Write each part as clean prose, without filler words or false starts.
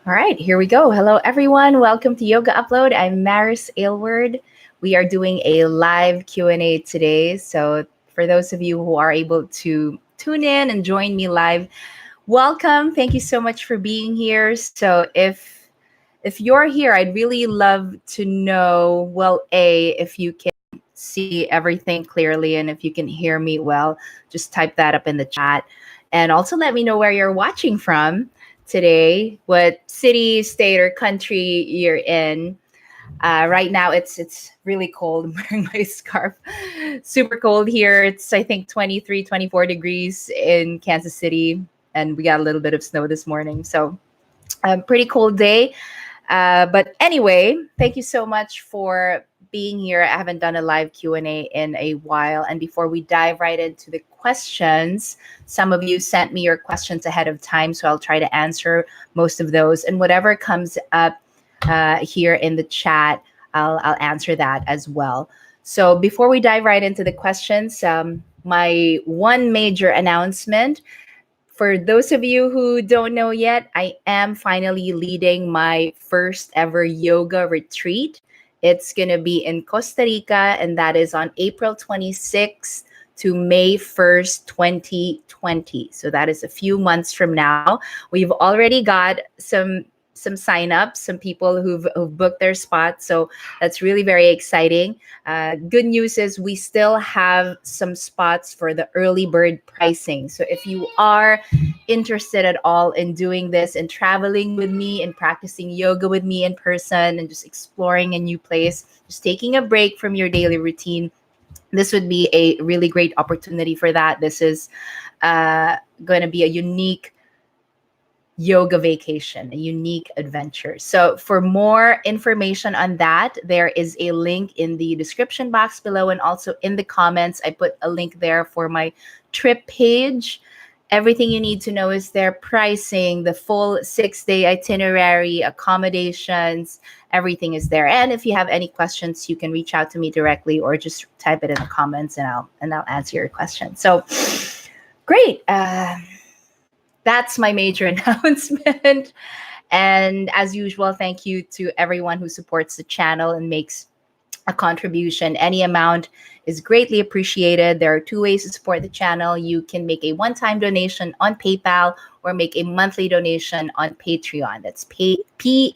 All right, here we go. Hello, everyone. Welcome to Yoga Upload. I'm Maris Aylward. We are doing a live Q&A today. So for those of you who are able to tune in and join me live, welcome. Thank you so much for being here. So if you're here, I'd really love to know, well, if you can see everything clearly and if you can hear me well, just type that up in the chat. And also let me know where you're watching from today, what city, state, or country you're in. Right now, it's really cold. I'm wearing my scarf. Super cold here. It's, I think, 23, 24 degrees in Kansas City. And we got a little bit of snow this morning. So, pretty cold day. But anyway, thank you so much for being here. I haven't done a live Q&A in a while. And before we dive right into the questions, some of you sent me your questions ahead of time, so I'll try to answer most of those. And whatever comes up here in the chat, I'll answer that as well. So before we dive right into the questions, my one major announcement. For those of you who don't know yet, I am finally leading my first ever yoga retreat. It's going to be in Costa Rica, and that is on April 26th to May 1st, 2020. So that is a few months from now. We've already got some sign-ups, some people who've booked their spots. So that's really very exciting. Good news is we still have some spots for the early bird pricing. So if you are interested at all in doing this and traveling with me and practicing yoga with me in person and just exploring a new place, just taking a break from your daily routine, this would be a really great opportunity for that. This is going to be a unique yoga vacation, a unique adventure. So for more information on that, there is a link in the description box below, and also in the comments, I put a link there for my trip page. Everything you need to know is their pricing, the full 6-day itinerary, accommodations, everything is there. And if you have any questions, you can reach out to me directly or just type it in the comments and I'll answer your question. So great. That's my major announcement. And as usual, thank you to everyone who supports the channel and makes a contribution. Any amount is greatly appreciated. There are two ways to support the channel. You can make a one-time donation on PayPal or make a monthly donation on Patreon. That's Patreon,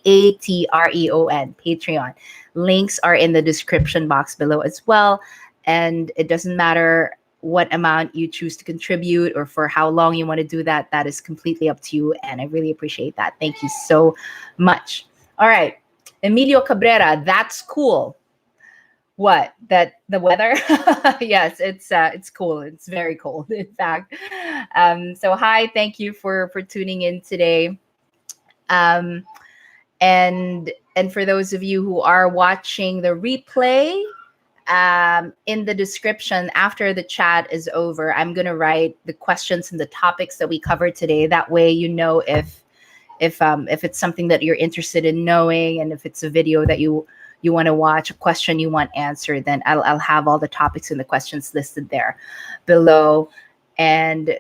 Patreon. Links are in the description box below as well. And it doesn't matter what amount you choose to contribute or for how long you want to do that. That is completely up to you. And I really appreciate that. Thank you so much. All right. Emilio Cabrera, that's cool. What? That the weather? Yes, it's cool. It's very cold, in fact. So hi, thank you for tuning in today. And for those of you who are watching the replay, in the description after the chat is over, I'm going to write the questions and the topics that we covered today. That way, you know if it's something that you're interested in knowing, and if it's a video that you want to watch, a question you want answered, then I'll have all the topics and the questions listed there below. And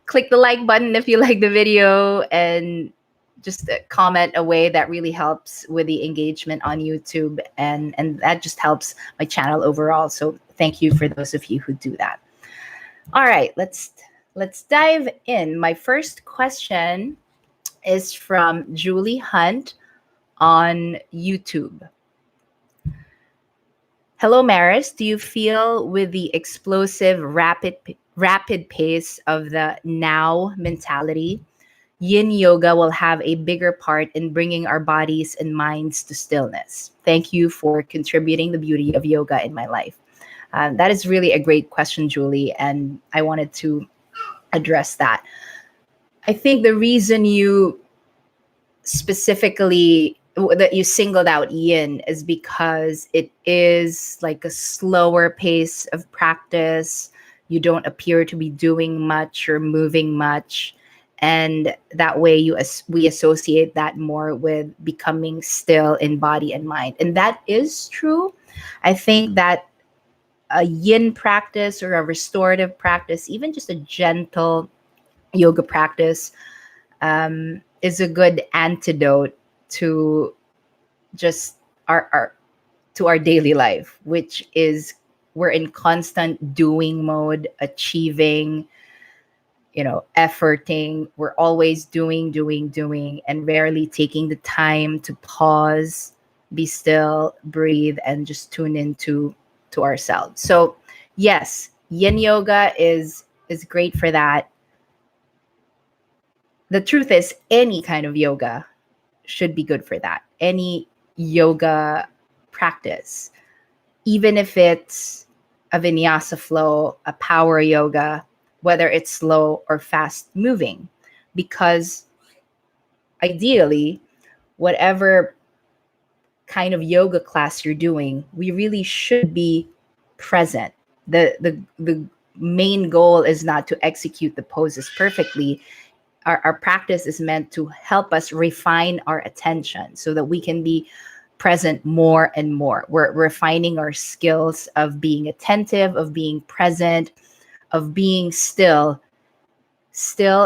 click the like button if you like the video, and just comment away. That really helps with the engagement on YouTube, and that just helps my channel overall. So thank you for those of you who do that. All right, let's dive in. My first question is from Julie Hunt on YouTube. Hello, Maris. Do you feel with the explosive, rapid pace of the now mentality, Yin yoga will have a bigger part in bringing our bodies and minds to stillness? Thank you for contributing the beauty of yoga in my life. That is really a great question, Julie, and I wanted to address that. I think the reason you specifically that you singled out yin is because it is like a slower pace of practice. You don't appear to be doing much or moving much. And that way we associate that more with becoming still in body and mind. And that is true. I think that a yin practice or a restorative practice, even just a gentle yoga practice, is a good antidote to just our to our daily life, which is we're in constant doing mode, achieving, efforting. We're always doing, doing, doing, and rarely taking the time to pause, be still, breathe, and just tune into to ourselves. So, yes, yin yoga is great for that. The truth is, any kind of yoga should be good for that. Any yoga practice, even if it's a vinyasa flow, a power yoga, whether it's slow or fast moving, because ideally, whatever kind of yoga class you're doing, we really should be present. The main goal is not to execute the poses perfectly. Our practice is meant to help us refine our attention so that we can be present more and more. We're refining our skills of being attentive, of being present, of being still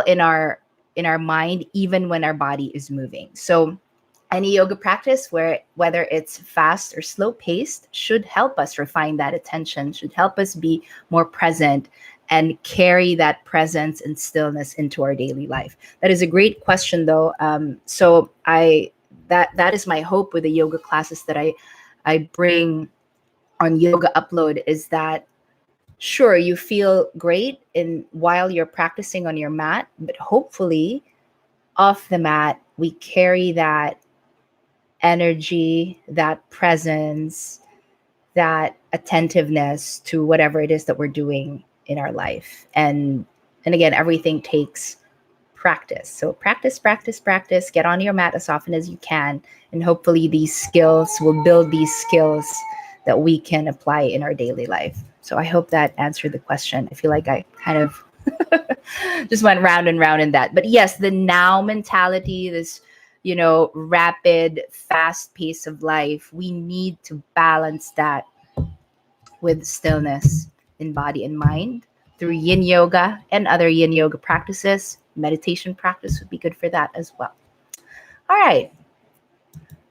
in our mind, even when our body is moving. So any yoga practice, whether it's fast or slow paced, should help us refine that attention, should help us be more present and carry that presence and stillness into our daily life. That is a great question, though. So that is my hope with the yoga classes that I bring on Yoga Upload, is that sure, you feel great in while you're practicing on your mat, but hopefully off the mat we carry that energy, that presence, that attentiveness to whatever it is that we're doing in our life. And again, everything takes practice. So practice, practice, practice. Get on your mat as often as you can, and hopefully these skills will build these skills that we can apply in our daily life. So I hope that answered the question. I feel like I kind of just went round and round in that. But yes, the now mentality, this, rapid, fast pace of life, we need to balance that with stillness in body and mind through yin yoga and other yin yoga practices. Meditation practice would be good for that as well. All right.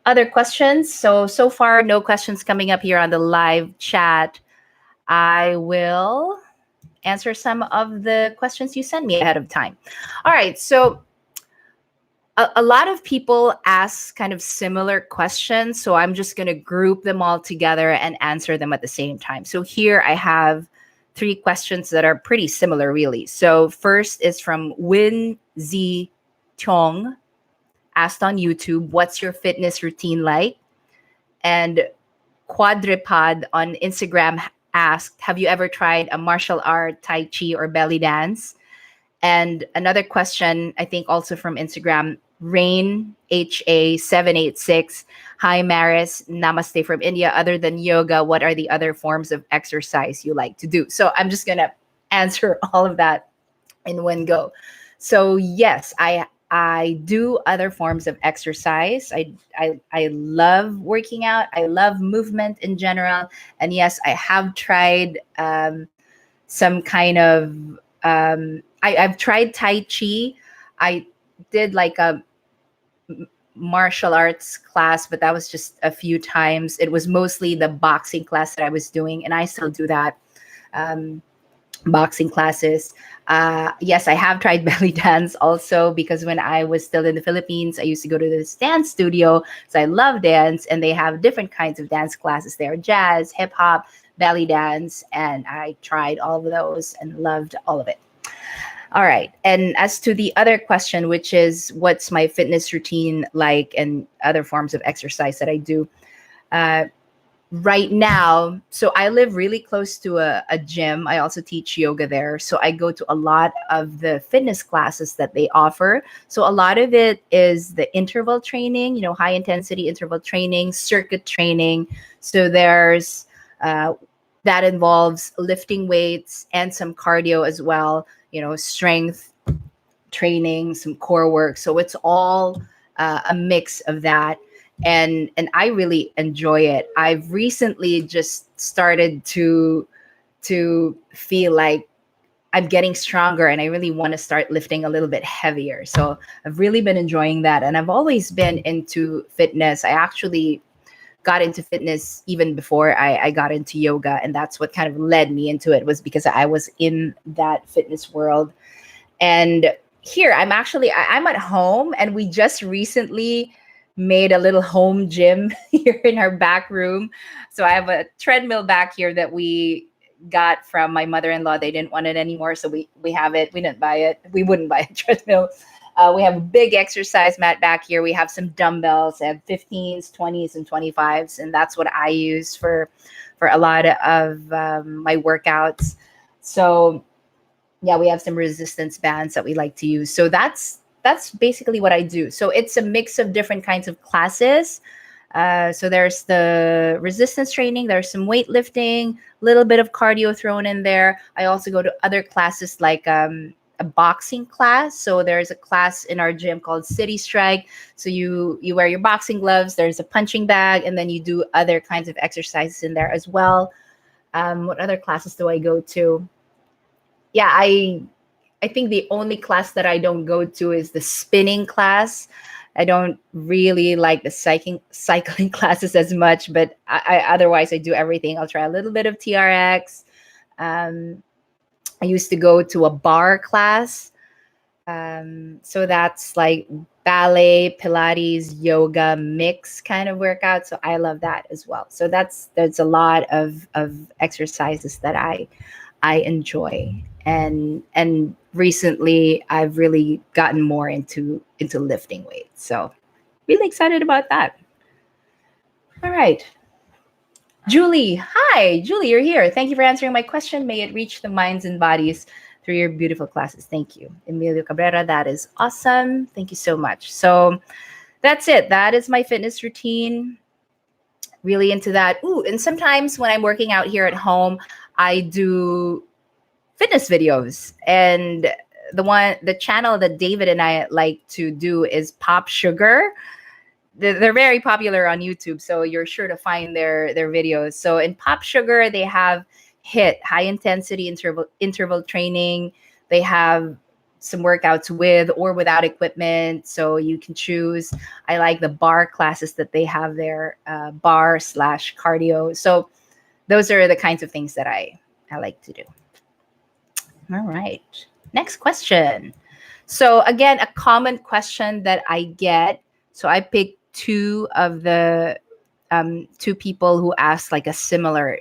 Other questions? So far, no questions coming up here on the live chat. I will answer some of the questions you sent me ahead of time. All right. So a lot of people ask kind of similar questions. So I'm just going to group them all together and answer them at the same time. So here I have 3 questions that are pretty similar, really. So first is from Zee Teong, asked on YouTube, what's your fitness routine like? And Quadripad on Instagram asked, have you ever tried a martial art, Tai Chi, or belly dance? And another question, I think also from Instagram, Rain HA786. Hi, Maris. Namaste from India. Other than yoga, what are the other forms of exercise you like to do? So I'm just going to answer all of that in one go. So yes, I do other forms of exercise. I love working out. I love movement in general. And yes, I have tried some kind of I've tried Tai Chi. I did like a martial arts class, but that was just a few times. It was mostly the boxing class that I was doing, and I still do that. Boxing classes. Yes, I have tried belly dance also, because when I was still in the Philippines, I used to go to this dance studio. So I love dance, and they have different kinds of dance classes there: jazz, hip hop, belly dance, and I tried all of those and loved all of it. All right. And as to the other question, which is what's my fitness routine like and other forms of exercise that I do right now. So I live really close to a gym. I also teach yoga there. So I go to a lot of the fitness classes that they offer. So a lot of it is the interval training, high intensity interval training, circuit training. So there's that involves lifting weights and some cardio as well, strength training, some core work. So it's all a mix of that. And I really enjoy it. I've recently just started to feel like I'm getting stronger and I really want to start lifting a little bit heavier. So I've really been enjoying that. And I've always been into fitness. I actually got into fitness even before I got into yoga. And that's what kind of led me into it, was because I was in that fitness world. And here I'm at home, and we just recently made a little home gym here in our back room. So I have a treadmill back here that we got from my mother-in-law. They didn't want it anymore, so we have it. We didn't buy it. We wouldn't buy a treadmill. We have a big exercise mat back here. We have some dumbbells. I have 15s, 20s, and 25s, and that's what I use for a lot of my workouts. So yeah, we have some resistance bands that we like to use. So that's basically what I do. So it's a mix of different kinds of classes. So there's the resistance training, there's some weightlifting, a little bit of cardio thrown in there. I also go to other classes like a boxing class. So there's a class in our gym called City Strike. So you wear your boxing gloves, there's a punching bag, and then you do other kinds of exercises in there as well. What other classes do I go to? Yeah, I think the only class that I don't go to is the spinning class. I don't really like the cycling classes as much, but I otherwise I do everything. I'll try a little bit of TRX. Um, I used to go to a bar class. So that's like ballet, Pilates, yoga mix kind of workout. So I love that as well. So there's a lot of exercises that I enjoy. And recently I've really gotten more into lifting weights. So really excited about that. All right. Julie, hi. Julie, you're here. Thank you for answering my question. May it reach the minds and bodies through your beautiful classes. Thank you. Emilio Cabrera, that is awesome. Thank you so much. So that's it. That is my fitness routine. Really into that. Ooh, and sometimes when I'm working out here at home, I do fitness videos. And the channel that David and I like to do is Pop Sugar. They're very popular on YouTube, so you're sure to find their videos. So in Pop Sugar, they have HIIT, high intensity interval training. They have some workouts with or without equipment, so you can choose. I like the bar classes that they have there, bar/cardio. So those are the kinds of things that I like to do. All right. Next question. So again, a common question that I get. So I picked two of the two people who asked like a similar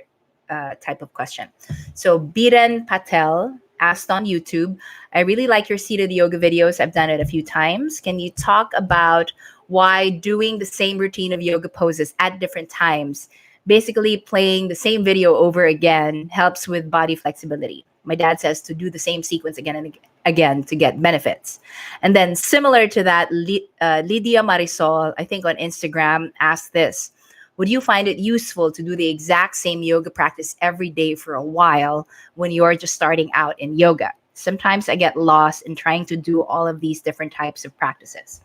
type of question. So Biren Patel asked on YouTube, I really like your seated yoga videos. I've done it a few times. Can you talk about why doing the same routine of yoga poses at different times, basically playing the same video over again, helps with body flexibility? My dad says to do the same sequence again and again to get benefits. And then similar to that, lydiamarisol, I think on Instagram, asked this. Would you find it useful to do the exact same yoga practice every day for a while when you're just starting out in yoga? Sometimes I get lost in trying to do all of these different types of practices.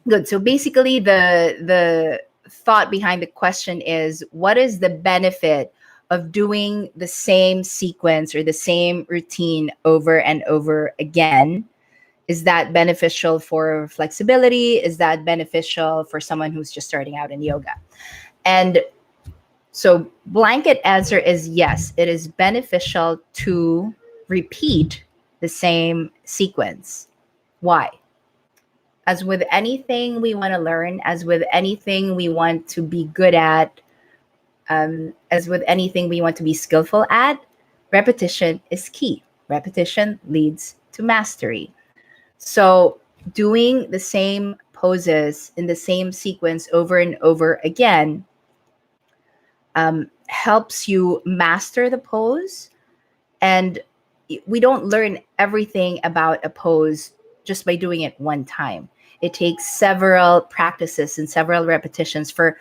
Good. So basically the thought behind the question is, what is the benefit of doing the same sequence or the same routine over and over again? Is that beneficial for flexibility? Is that beneficial for someone who's just starting out in yoga? And so blanket answer is yes, it is beneficial to repeat the same sequence. Why? As with anything we want to learn, as with anything we want to be good at, as with anything we want to be skillful at, repetition is key. Repetition leads to mastery. So doing the same poses in the same sequence over and over again helps you master the pose. And we don't learn everything about a pose just by doing it one time. It takes several practices and several repetitions for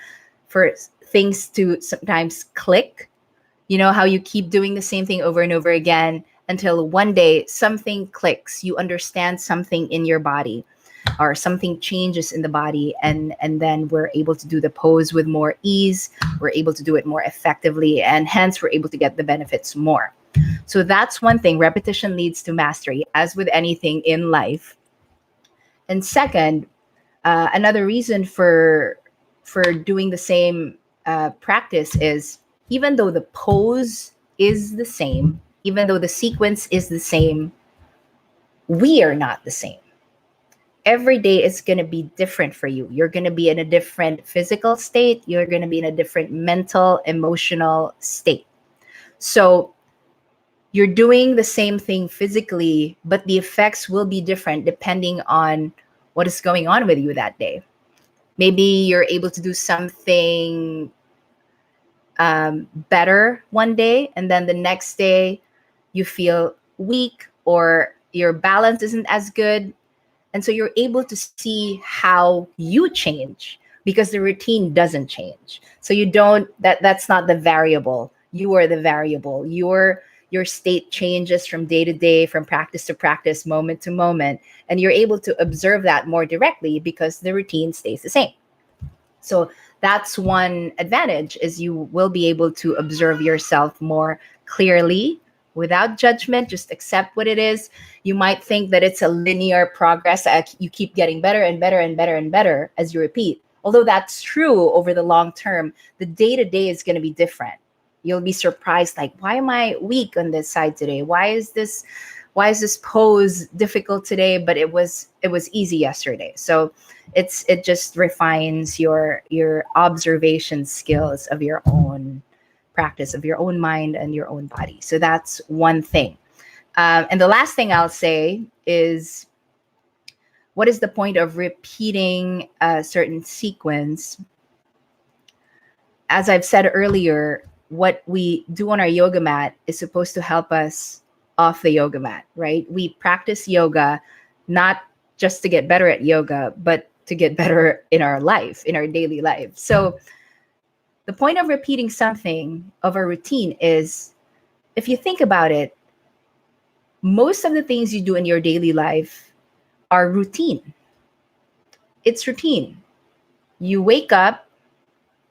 things to sometimes click. You know how you keep doing the same thing over and over again until one day something clicks. You understand something in your body or something changes in the body, and then we're able to do the pose with more ease. We're able to do it more effectively, and hence we're able to get the benefits more. So that's one thing. Repetition leads to mastery, as with anything in life. And second, another reason for doing the same practice is, even though the pose is the same, even though the sequence is the same, we are not the same. Every day is going to be different for you. You're going to be in a different physical state. You're going to be in a different mental, emotional state. So you're doing the same thing physically, but the effects will be different depending on what is going on with you that day. Maybe you're able to do something better one day, and then the next day you feel weak or your balance isn't as good. And so you're able to see how you change, because the routine doesn't change. So you don't, that's not the variable. You are the variable. Your state changes from day to day, from practice to practice, moment to moment. And you're able to observe that more directly because the routine stays the same. So that's one advantage, is you will be able to observe yourself more clearly without judgment. Just accept what it is. You might think that it's a linear progress. You keep getting better and better and better and better as you repeat. Although that's true over the long term, the day-to-day is going to be different. You'll be surprised, like, why am I weak on this side today? Why is this pose difficult today, but it was easy yesterday? So it just refines your observation skills of your own practice, of your own mind and your own body. So that's one thing. And the last thing I'll say is, what is the point of repeating a certain sequence? As I've said earlier, what we do on our yoga mat is supposed to help us off the yoga mat, right? We practice yoga not just to get better at yoga, but to get better in our life, in our daily life. So the point of repeating something of a routine is, if you think about it, most of the things you do in your daily life are routine. It's routine. You wake up.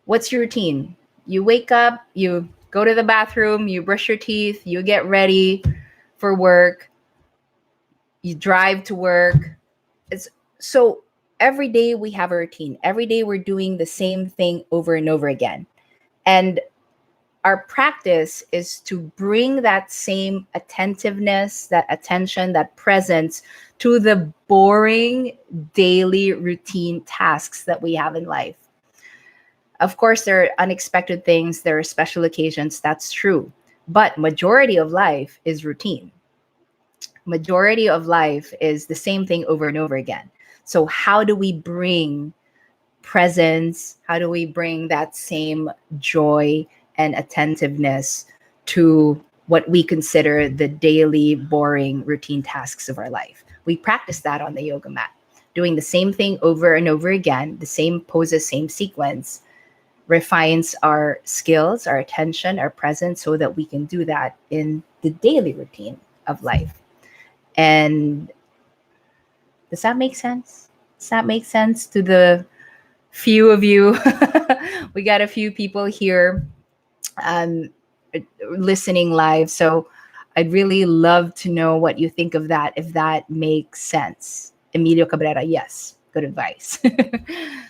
What's your routine? You wake up, you go to the bathroom, you brush your teeth, you get ready for work, you drive to work. So every day we have a routine. Every day we're doing the same thing over and over again. And our practice is to bring that same attentiveness, that attention, that presence to the boring daily routine tasks that we have in life. Of course, there are unexpected things, there are special occasions, that's true. But majority of life is routine. Majority of life is the same thing over and over again. So how do we bring presence? How do we bring that same joy and attentiveness to what we consider the daily, boring, routine tasks of our life? We practice that on the yoga mat, doing the same thing over and over again, the same poses, same sequence, refines our skills, our attention, our presence, so that we can do that in the daily routine of life. And does that make sense? Does that make sense to the few of you? We got a few people here listening live. So I'd really love to know what you think of that, if that makes sense. Emilio Cabrera, yes, good advice.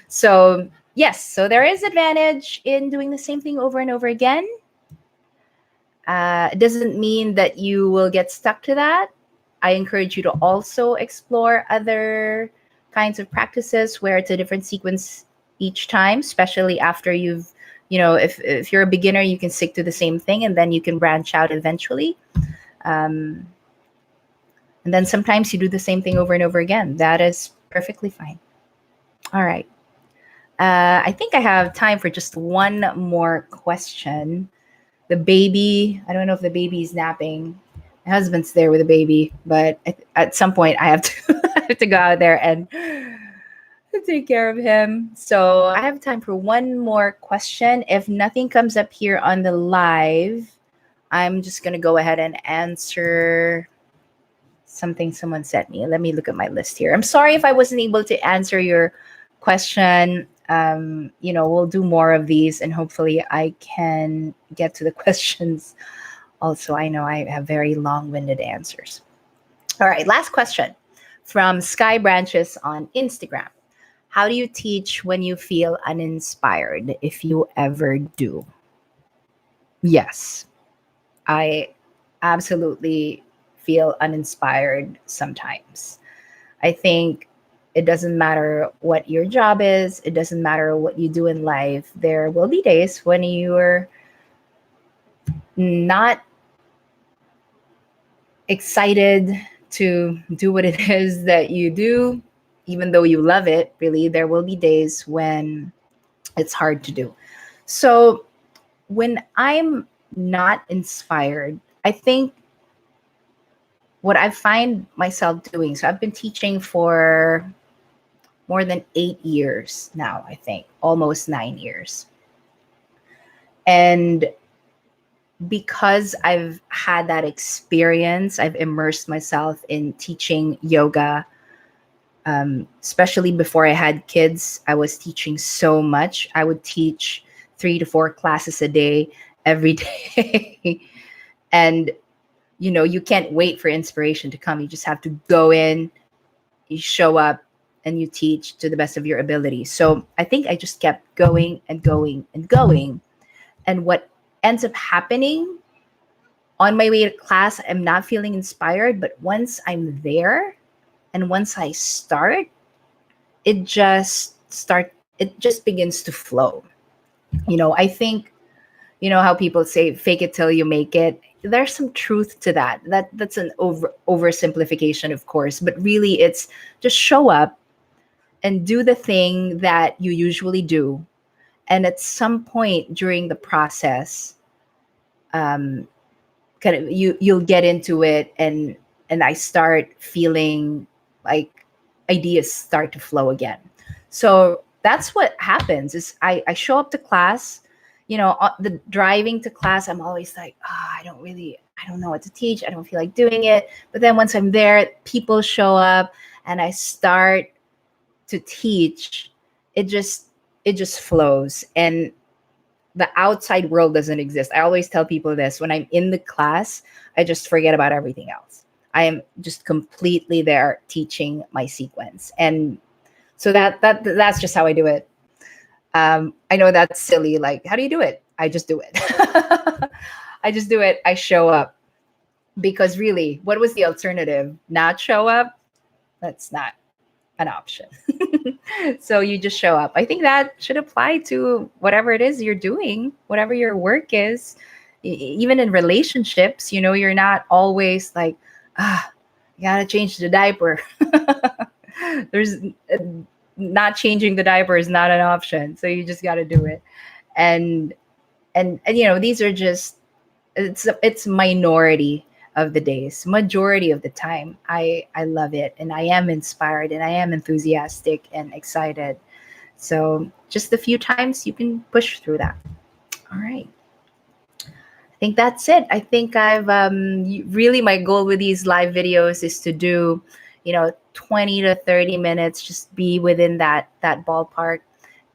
So yes, so there is advantage in doing the same thing over and over again. It doesn't mean that you will get stuck to that. I encourage you to also explore other kinds of practices where it's a different sequence each time, especially after you've, if you're a beginner, you can stick to the same thing and then you can branch out eventually. And then sometimes you do the same thing over and over again. That is perfectly fine. All right. I think I have time for just one more question. The baby, I don't know if the baby is napping. My husband's there with a baby, but at some point I have to I have to go out there and take care of him. So I have time for one more question. If nothing comes up here on the live, I'm just going to go ahead and answer something someone sent me. Let me look at my list here. I'm sorry if I wasn't able to answer your question. We'll do more of these and hopefully I can get to the questions Also, I know I have very long-winded answers. All right, last question from skybranches on Instagram. How do you teach when you feel uninspired, if you ever do? Yes, I absolutely feel uninspired sometimes. I think it doesn't matter what your job is, it doesn't matter what you do in life. There will be days when you're not excited to do what it is that you do, even though you love it. Really, there will be days when it's hard to do. So when I'm not inspired, I think what I find myself doing, so I've been teaching for more than 8 years now, I think, almost 9 years. And because I've had that experience, I've immersed myself in teaching yoga. Especially before I had kids, I was teaching so much. I would teach 3 to 4 classes a day, every day. And, you can't wait for inspiration to come. You just have to go in, you show up, and you teach to the best of your ability. So I think I just kept going and going and going. And what ends up happening on my way to class, I'm not feeling inspired. But once I'm there and once I start, it just begins to flow. I think, how people say fake it till you make it. There's some truth to that. That's an oversimplification, of course, but really it's just show up and do the thing that you usually do. And at some point during the process, um, kind of you'll get into it, and I start feeling like ideas start to flow again. So that's what happens is I show up to class, the driving to class, I'm always like, I don't know what to teach, I don't feel like doing it. But then once I'm there, people show up and I start to teach. It just flows, and the outside world doesn't exist. I always tell people this: when I'm in the class, I just forget about everything else. I am just completely there teaching my sequence. And so that's just how I do it. I know that's silly. Like, how do you do it? I just do it. I just do it. I show up, because really, what was the alternative? Not show up? That's not an option. So you just show up. I think that should apply to whatever it is you're doing, whatever your work is. Even in relationships, you're not always like, you gotta change the diaper. There's not changing the diaper is not an option. So you just gotta do it. And these are just, it's minority of the days. Majority of the time, I love it, and I am inspired, and I am enthusiastic and excited. So just a few times you can push through that. All right, I think that's it. I think I've really, my goal with these live videos is to do 20 to 30 minutes, just be within that ballpark.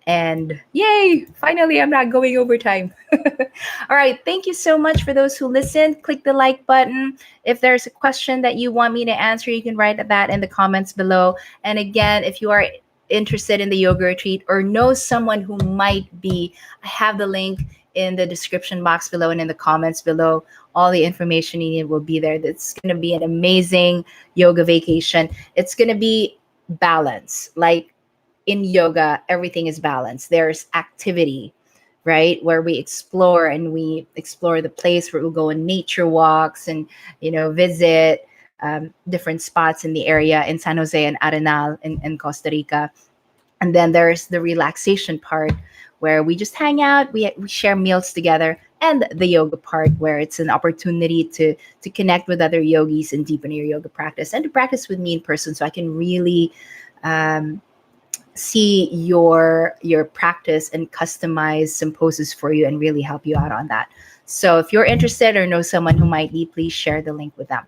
And yay, finally, I'm not going overtime. All right. Thank you so much for those who listened. Click the like button. If there's a question that you want me to answer, you can write that in the comments below. And again, if you are interested in the yoga retreat or know someone who might be, I have the link in the description box below and in the comments below. All the information you need will be there. It's going to be an amazing yoga vacation. It's going to be balance. Like, in yoga, everything is balanced. There's activity, right? Where we explore the place where we'll go on nature walks and, visit different spots in the area in San Jose and Arenal in Costa Rica. And then there's the relaxation part where we just hang out, we share meals together, and the yoga part where it's an opportunity to connect with other yogis and deepen your yoga practice and to practice with me in person so I can really see your practice and customize some poses for you and really help you out on that. So if you're interested or know someone who might be, please share the link with them.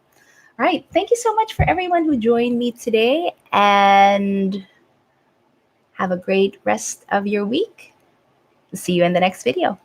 All right. Thank you so much for everyone who joined me today, and have a great rest of your week. See you in the next video.